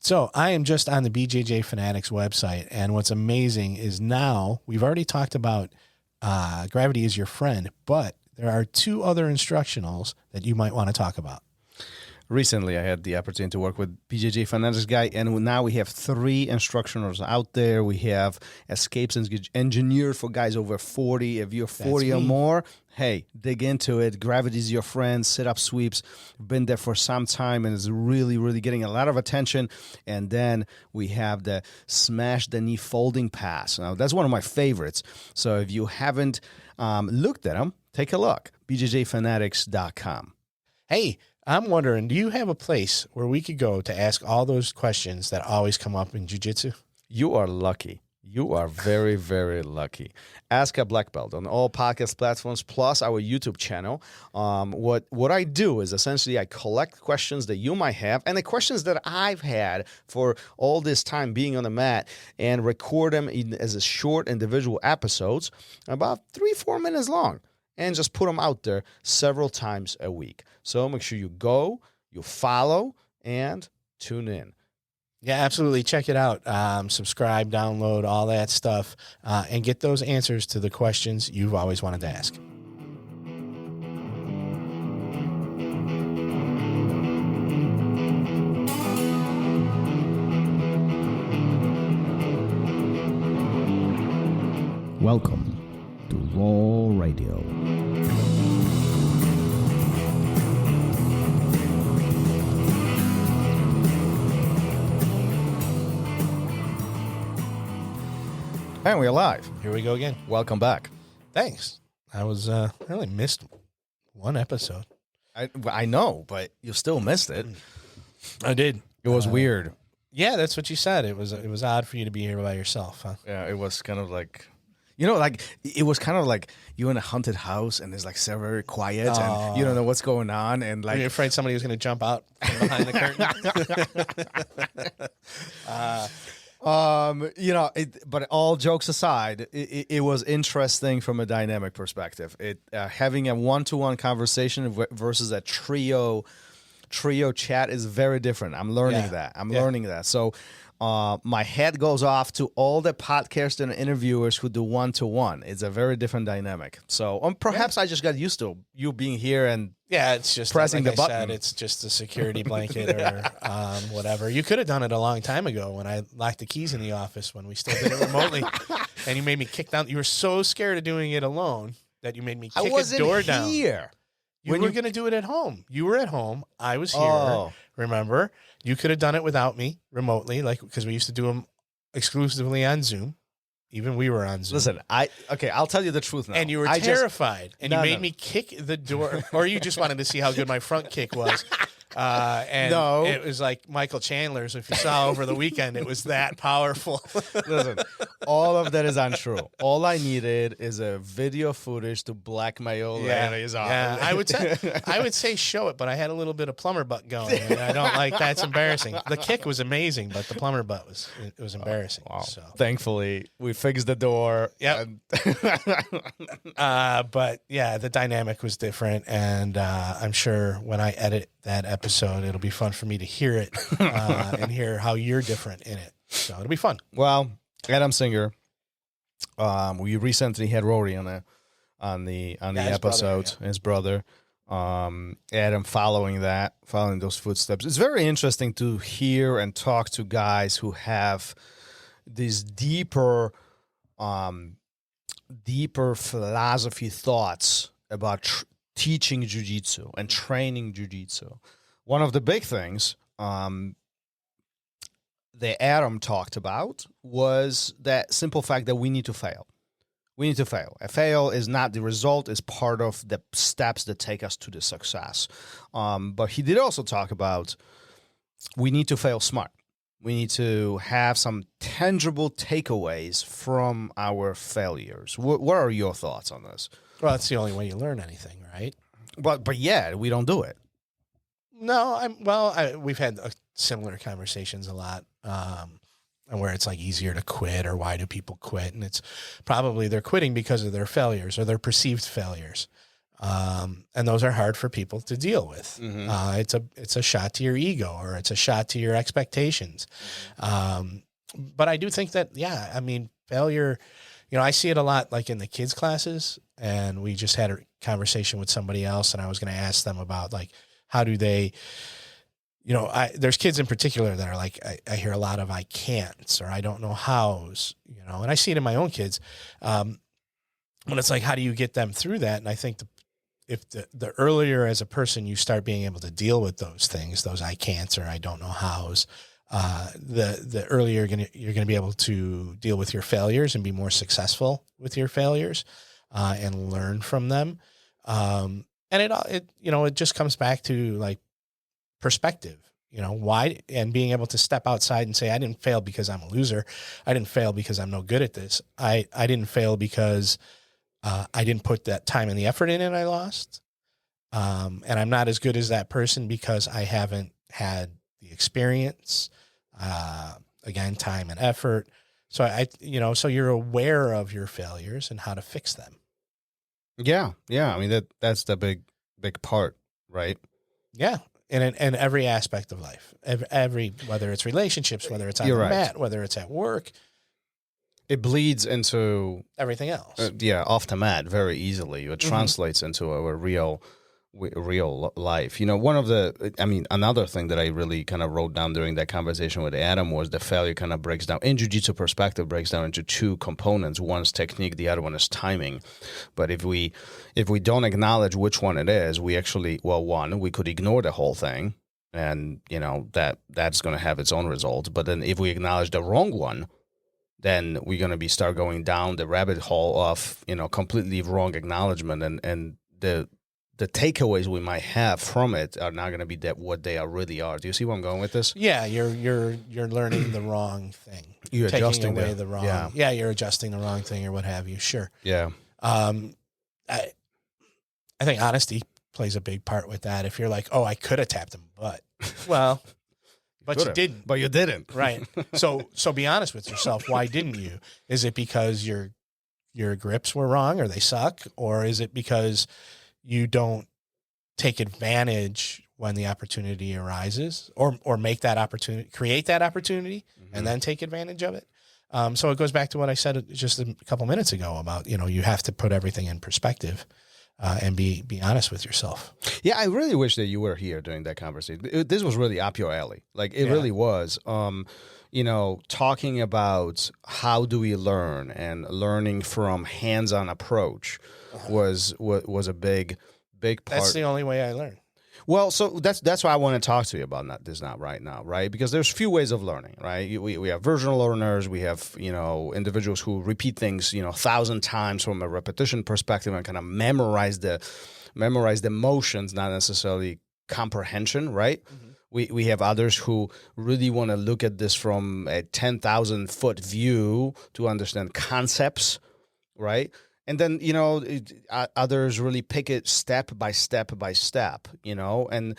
So I am just on the BJJ Fanatics website, and what's amazing is now we've already talked about gravity is your friend, but there are 2 other instructionals that you might want to talk about. Recently, I had the opportunity to work with BJJ Fanatics guy, and now we have 3 instructionals out there. We have escapes engineered for guys over 40. If you're 40 or more, hey, dig into it. Gravity is your friend. Sit-up sweeps. Been there for some time and is really, really getting a lot of attention. And then we have the smash the knee folding pass. Now, that's one of my favorites. So if you haven't looked at them, take a look. BJJfanatics.com. Hey, I'm wondering, do you have a place where we could go to ask all those questions that always come up in jiu-jitsu? You are lucky. You are very, very lucky. Ask a Black Belt on all podcast platforms, plus our YouTube channel. What I do is essentially I collect questions that you might have and the questions that I've had for all this time being on the mat and record them as a short individual episodes, about 3-4 minutes long, and just put them out there several times a week. So make sure you go, you follow, and tune in. Yeah, absolutely. Check it out. Subscribe, download, all that stuff, and get those answers to the questions you've always wanted to ask. Welcome to Raw Radio. And we're live. Here we go again. Welcome back. Thanks. I was I only missed one episode. I know, but you still missed it. I did. It was weird. Yeah, that's what you said. It was odd for you to be here by yourself, huh? Yeah, it was kind of like, it was kind of like you're in a haunted house and it's like so very quiet and you don't know what's going on and like you're afraid somebody was going to jump out from behind the curtain. But all jokes aside, it was interesting from a dynamic perspective. Having a one-to-one conversation versus a trio chat is very different. I'm learning that. So my head goes off to all the podcasters and interviewers who do one-to-one. It's a very different dynamic. So perhaps I just got used to you being here and it's just pressing like the I button. said, it's just a security blanket or whatever. You could have done it a long time ago when I locked the keys in the office when we still did it remotely, and you made me kick down. You were so scared of doing it alone that you made me kick a door down. Here. You were going to do it at home. You were at home. I was here. Remember? You could have done it without me remotely, because we used to do them exclusively on Zoom. Even we were on Zoom. Listen, I'll tell you the truth now. And you were terrified, and you made me kick the door, or you just wanted to see how good my front kick was. It was like Michael Chandler's. If you saw over the weekend, it was that powerful. Listen, all of that is untrue. All I needed is a video footage to blackmail Larry's office. Yeah, I would say show it, but I had a little bit of plumber butt going, and I don't like that's embarrassing. The kick was amazing, but the plumber butt was embarrassing. Wow. So thankfully, we fixed the door. Yep. But yeah, the dynamic was different, and I'm sure when I edit that episode, it'll be fun for me to hear it and hear how you're different in it. So it'll be fun. Well, Adam Singer, we recently had Rory on the episode, his brother. Adam following those footsteps. It's very interesting to hear and talk to guys who have these deeper philosophy thoughts about teaching jiu-jitsu and training jiu-jitsu. One of the big things that Adam talked about was that simple fact that we need to fail. We need to fail. A fail is not the result, it's part of the steps that take us to the success. But he did also talk about we need to fail smart. We need to have some tangible takeaways from our failures. What are your thoughts on this? Well, that's the only way you learn anything, right? But yeah, we don't do it. No, we've had similar conversations a lot, where it's like easier to quit, or why do people quit? And it's probably they're quitting because of their failures or their perceived failures. And those are hard for people to deal with. It's a shot to your ego, or it's a shot to your expectations. But I do think that, I mean, failure, I see it a lot, like in the kids' classes, and we just had a conversation with somebody else, and I was going to ask them about, like, how do they, there's kids in particular that are like, I hear a lot of I can'ts, or I don't know how's, and I see it in my own kids. When it's like, how do you get them through that? And I think if the earlier as a person you start being able to deal with those things, those I can'ts or I don't know how's, the earlier you're gonna be able to deal with your failures and be more successful with your failures, and learn from them. And it just comes back to, like, perspective, why, and being able to step outside and say, I didn't fail because I'm a loser. I didn't fail because I'm no good at this. I didn't fail because I didn't put that time and the effort in and I lost. And I'm not as good as that person because I haven't had the experience, again, time and effort. So so you're aware of your failures and how to fix them. Yeah. I mean, that's the big part, right? Yeah. In every aspect of life, every whether it's relationships, whether it's on the mat, whether it's at work, it bleeds into everything else. Off the mat very easily. It translates into a real life. Another thing that I really kind of wrote down during that conversation with Adam was the failure kind of breaks down, in jiu-jitsu perspective, breaks down into two components. One's technique, the other one is timing. But if we don't acknowledge which one it is, we actually, one, we could ignore the whole thing, and that's going to have its own results. But then if we acknowledge the wrong one, then we're going to start going down the rabbit hole of completely wrong acknowledgement, and the takeaways we might have from it are not going to be what they really are. Do you see where I'm going with this? Yeah, you're learning the wrong thing. You're taking adjusting away the wrong. Yeah, you're adjusting the wrong thing or what have you. Sure. Yeah. I think honesty plays a big part with that. If you're like, oh, I could have tapped him, but you didn't. But you didn't. Right. So be honest with yourself. Why didn't you? Is it because your grips were wrong or they suck, or is it because you don't take advantage when the opportunity arises, or make that opportunity, create that opportunity, and then take advantage of it? So it goes back to what I said just a couple minutes ago about, you have to put everything in perspective, and be honest with yourself. Yeah, I really wish that you were here during that conversation. This was really up your alley. Like, it really was. Talking about how do we learn, and learning from hands-on approach was a big part. That's the only way I learn. Well, so that's why I want to talk to you about this right now, right? Because there's few ways of learning, right? We have versional learners, we have individuals who repeat things 1,000 times from a repetition perspective and kind of memorize the motions, not necessarily comprehension, right? We have others who really want to look at this from a 10,000-foot view to understand concepts, right? And then, others really pick it step by step by step, and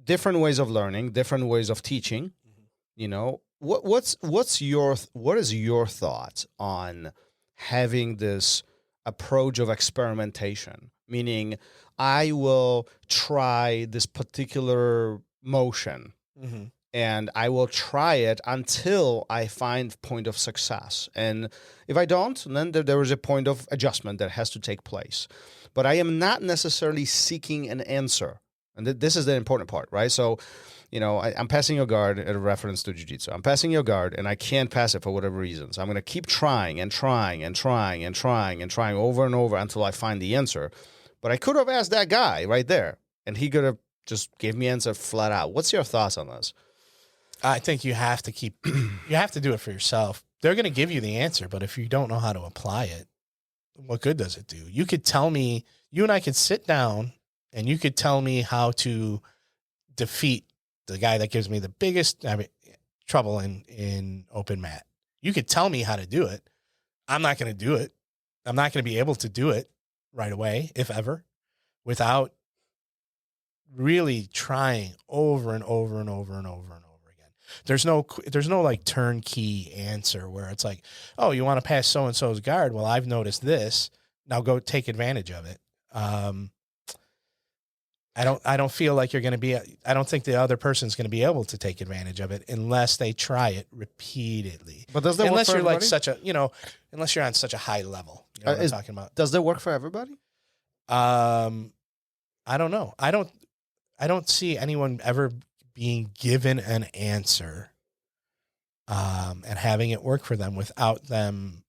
different ways of learning, different ways of teaching. What is your thought on having this approach of experimentation? Meaning, I will try this particular motion, and I will try it until I find point of success. And if I don't, then there is a point of adjustment that has to take place. But I am not necessarily seeking an answer. And this is the important part, right? So, I'm passing your guard at a reference to jiu-jitsu. I'm passing your guard, and I can't pass it for whatever reason. So I'm going to keep trying and trying and trying and trying and trying over and over until I find the answer. But I could have asked that guy right there, and he could have just gave me answer flat out. What's your thoughts on this? I think you have to do it for yourself. They're going to give you the answer, but if you don't know how to apply it, what good does it do? You could tell me, you and I could sit down and you could tell me how to defeat the guy that gives me the biggest trouble in open mat. You could tell me how to do it. I'm not going to do it. I'm not going to be able to do it right away, if ever, without really trying over and over and over and over and over again. There's no like turnkey answer where it's like, oh, you want to pass so-and-so's guard? Well, I've noticed this. Now go take advantage of it. I don't feel like you're going to be, I don't think the other person's going to be able to take advantage of it unless they try it repeatedly. But does that unless work for you're everybody? like such a, unless you're on such a high level, you know what I'm talking about? Does that work for everybody? I don't know. I don't see anyone ever being given an answer, and having it work for them without them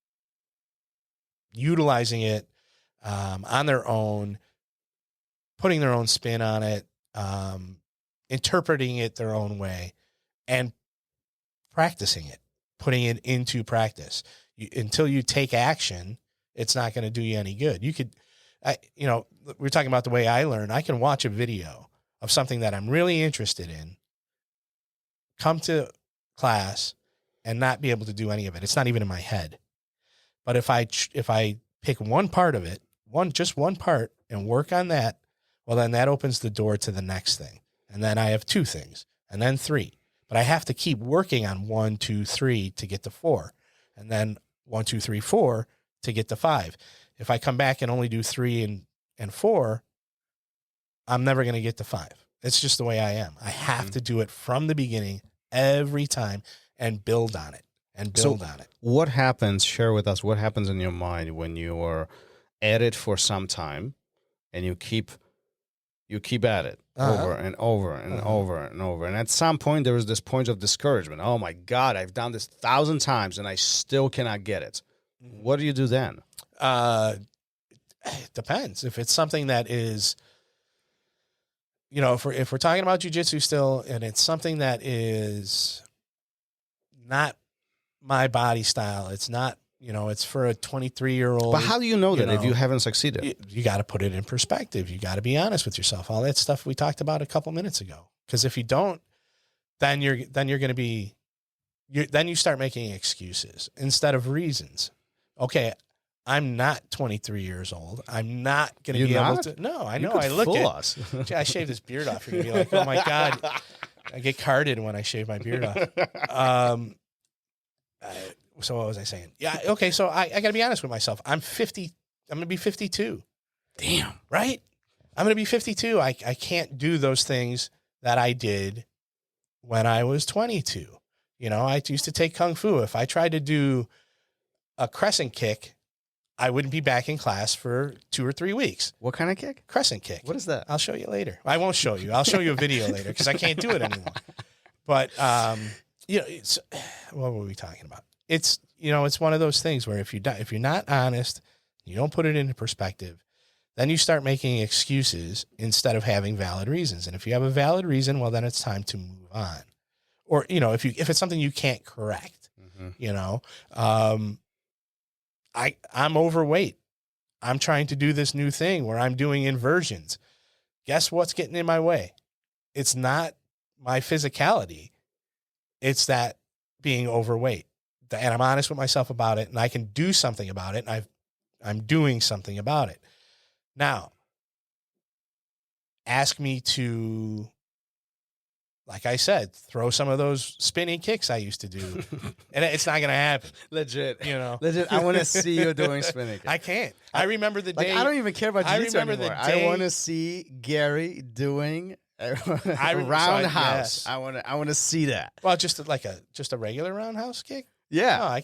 utilizing it, on their own, putting their own spin on it, interpreting it their own way, and practicing it, putting it into practice. Until you take action, it's not going to do you any good. We're talking about the way I learn. I can watch a video of something that I'm really interested in, come to class, and not be able to do any of it. It's not even in my head. But if I pick one part of it, just one part, and work on that, well, then that opens the door to the next thing. And then I have 2 things, and then 3. But I have to keep working on 1, 2, 3 to get to 4. And then 1, 2, 3, 4 to get to 5. If I come back and only do 3 and 4, I'm never going to get to 5. It's just the way I am. I have to do it from the beginning every time and build on it What happens, share with us, what happens in your mind when you are at it for some time and you keep at it over and over and over and over. And at some point, there is this point of discouragement. Oh, my God, I've done this 1,000 times and I still cannot get it. What do you do then? It depends. If it's something that is, if we're talking about jiu-jitsu still, and it's something that is not my body style, it's not, it's for a 23-year-old. But how do you know that if you haven't succeeded? You got to put it in perspective. You got to be honest with yourself. All that stuff we talked about a couple minutes ago. Because if you don't, then you're going to be, then you start making excuses instead of reasons. Okay, I'm not 23 years old. I'm not going to be able to. No, I know. I look at. I shaved this beard off. You're going to be like, oh my God, I get carded when I shave my beard off. So what was I saying? Yeah. Okay. So I got to be honest with myself. I'm 50. I'm going to be 52. Damn. Right. I'm going to be 52. I can't do those things that I did when I was 22. I used to take Kung Fu. If I tried to do a crescent kick, I wouldn't be back in class for 2 or 3 weeks. What kind of kick? Crescent kick. What is that? I'll show you later. I won't show you. I'll show you a video later because I can't do it anymore. But, what were we talking about? It's one of those things where if you're not honest, you don't put it into perspective, then you start making excuses instead of having valid reasons. And if you have a valid reason, well, then it's time to move on. Or, if it's something you can't correct, I'm overweight. I'm trying to do this new thing where I'm doing inversions. Guess what's getting in my way? It's not my physicality. It's that being overweight. And I'm honest with myself about it, and I can do something about it, and I'm doing something about it. Now, ask me to, like I said, throw some of those spinning kicks I used to do, and it's not going to happen. Legit. Legit. I want to see you doing spinning kicks. I can't. I remember the day. I don't even care about jiu-jitsu anymore. I want to see Gary doing a roundhouse. Yes. I want to see that. Well, just a regular roundhouse kick. Yeah. Oh,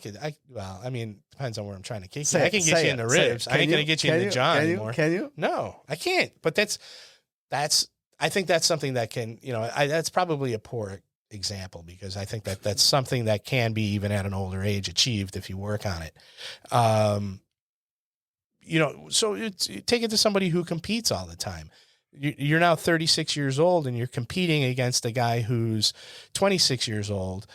depends on where I'm trying to kick you. I can get you in the ribs. I ain't going to get you in the jaw anymore. Can you? No, I can't. But I think that's something that can, that's probably a poor example because I think that's something that can be, even at an older age, achieved if you work on it. So take it to somebody who competes all the time. You're now 36 years old and you're competing against a guy who's 26 years old.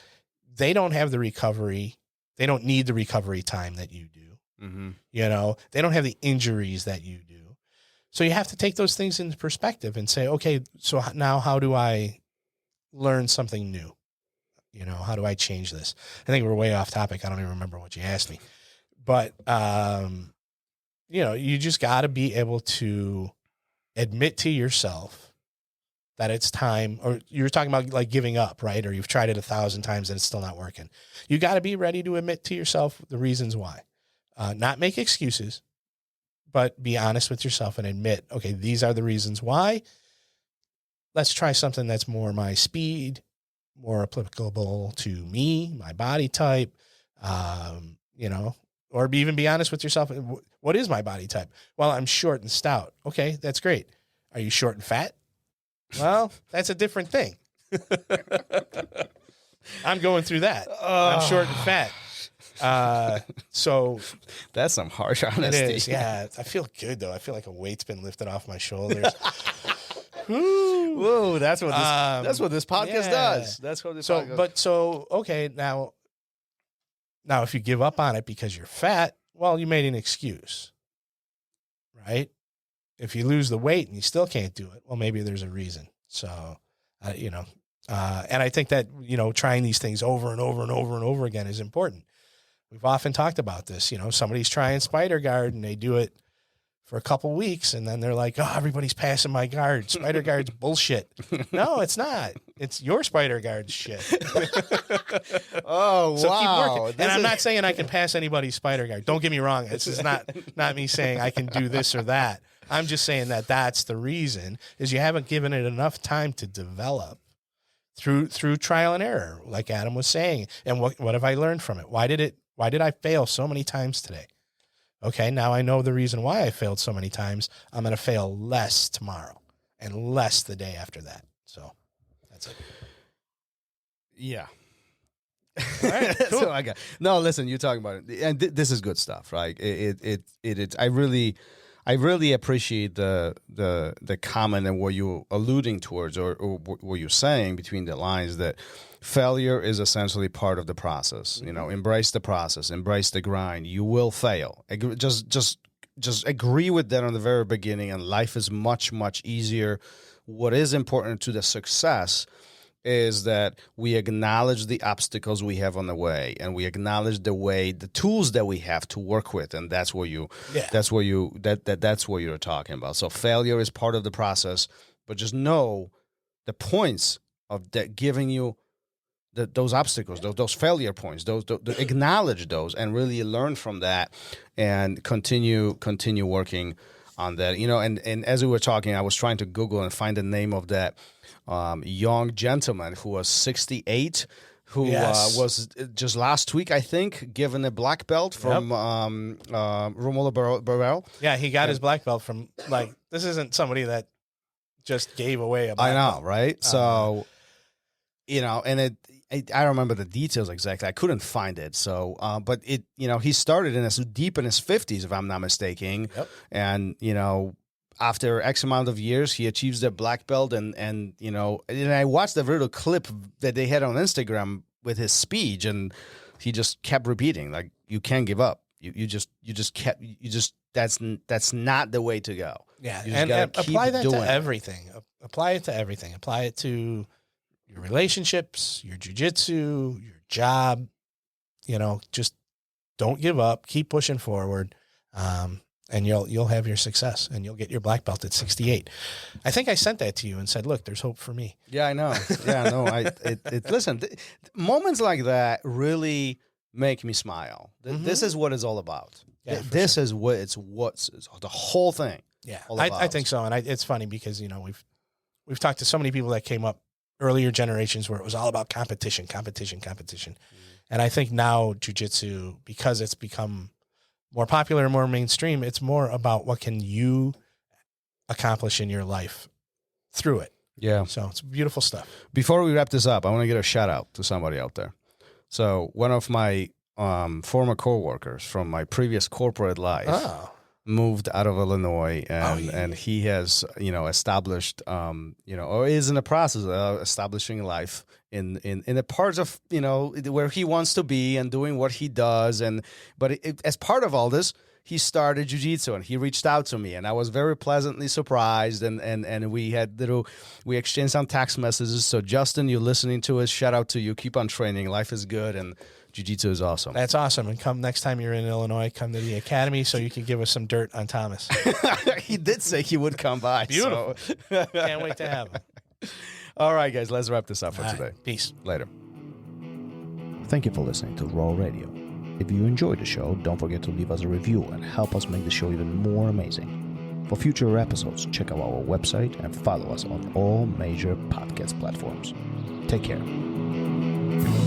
They don't have the recovery. They don't need the recovery time that you do. Mm-hmm. They don't have the injuries that you do. So you have to take those things into perspective and say, okay, so now how do I learn something new? How do I change this? I think we're way off topic. I don't even remember what you asked me, but, you just got to be able to admit to yourself that it's time, or you're talking about like giving up, right? Or you've tried it 1,000 times and it's still not working. You got to be ready to admit to yourself the reasons why, not make excuses, but be honest with yourself and admit, okay, these are the reasons why. Let's try something that's more my speed, more applicable to me, my body type, or even be honest with yourself. What is my body type? Well, I'm short and stout. Okay, that's great. Are you short and fat? Well, that's a different thing. I'm going through that. I'm short and fat. So that's some harsh honesty. It is, yeah. I feel good though. I feel like a weight's been lifted off my shoulders. Whoa, that's what this podcast does. That's what this podcast. Okay, now if you give up on it because you're fat, well, you made an excuse, right? If you lose the weight and you still can't do it, well, maybe there's a reason. So, and I think that, trying these things over and over and over and over again is important. We've often talked about this. Somebody's trying Spider Guard and they do it for a couple weeks and then they're like, oh, everybody's passing my guard. Spider Guard's bullshit. No, it's not. It's your Spider Guard shit. Oh, so wow. Keep working. And I'm not saying I can pass anybody's Spider Guard. Don't get me wrong. This is not me saying I can do this or that. I'm just saying that that's the reason, is you haven't given it enough time to develop through trial and error, like Adam was saying. And what have I learned from it? Why did I fail so many times today? Okay, now I know the reason why I failed so many times. I'm going to fail less tomorrow and less the day after that. So that's it. Yeah. All right, cool. So listen, you're talking about it, and this is good stuff, right? I really appreciate the comment and what you're alluding towards, or what you're saying between the lines, that failure is essentially part of the process. Embrace the process, embrace the grind. You will fail. Just agree with that on the very beginning, and life is much, much easier. What is important to the success is that we acknowledge the obstacles we have on the way, and we acknowledge the tools that we have to work with, and that's what you're talking about. So failure is part of the process, but just know the points of that giving you those obstacles, those failure points, acknowledge those, and really learn from that, and continue working on that. And as we were talking, I was trying to Google and find the name of that young gentleman who was 68, who was just last week, I think, given a black belt from Romulo Barrel. Yeah, he got his black belt from, this isn't somebody that just gave away a black belt. I know, right? So, and I don't remember the details exactly. I couldn't find it. So, but he started deep in his 50s, if I'm not mistaken. Yep. And, after X amount of years, he achieves the black belt, and I watched the video clip that they had on Instagram with his speech, and he just kept repeating, like, you can't give up. That's not the way to go. Yeah, and apply that to everything. Apply it to everything. Apply it to your relationships, your jiu-jitsu, your job. Just don't give up. Keep pushing forward. And you'll have your success, and you'll get your black belt at 68. I think I sent that to you and said, "Look, there's hope for me." Yeah, I know. Yeah, no. Listen, moments like that really make me smile. This is what it's all about. Yeah, this is what's the whole thing. Yeah, I think so. And it's funny because we've talked to so many people that came up earlier generations where it was all about competition. And I think now jiu-jitsu, because it's become more popular and more mainstream, it's more about what can you accomplish in your life through it. Yeah. So it's beautiful stuff. Before we wrap this up, I want to get a shout out to somebody out there. So one of my former coworkers from my previous corporate life moved out of Illinois, and he has, established, or is in the process of establishing life in the parts of, where he wants to be and doing what he does. But as part of all this, he started jiu-jitsu, and he reached out to me, and I was very pleasantly surprised. And we exchanged some text messages. So Justin, you're listening to us, shout out to you. Keep on training. Life is good, and jiu-jitsu is awesome. That's awesome. And come next time you're in Illinois, come to the academy so you can give us some dirt on Thomas. He did say he would come by. Beautiful. So. Can't wait to have him. All right, guys, let's wrap this up for today. Peace. Later. Thank you for listening to Raw Radio. If you enjoyed the show, don't forget to leave us a review and help us make the show even more amazing. For future episodes, check out our website and follow us on all major podcast platforms. Take care.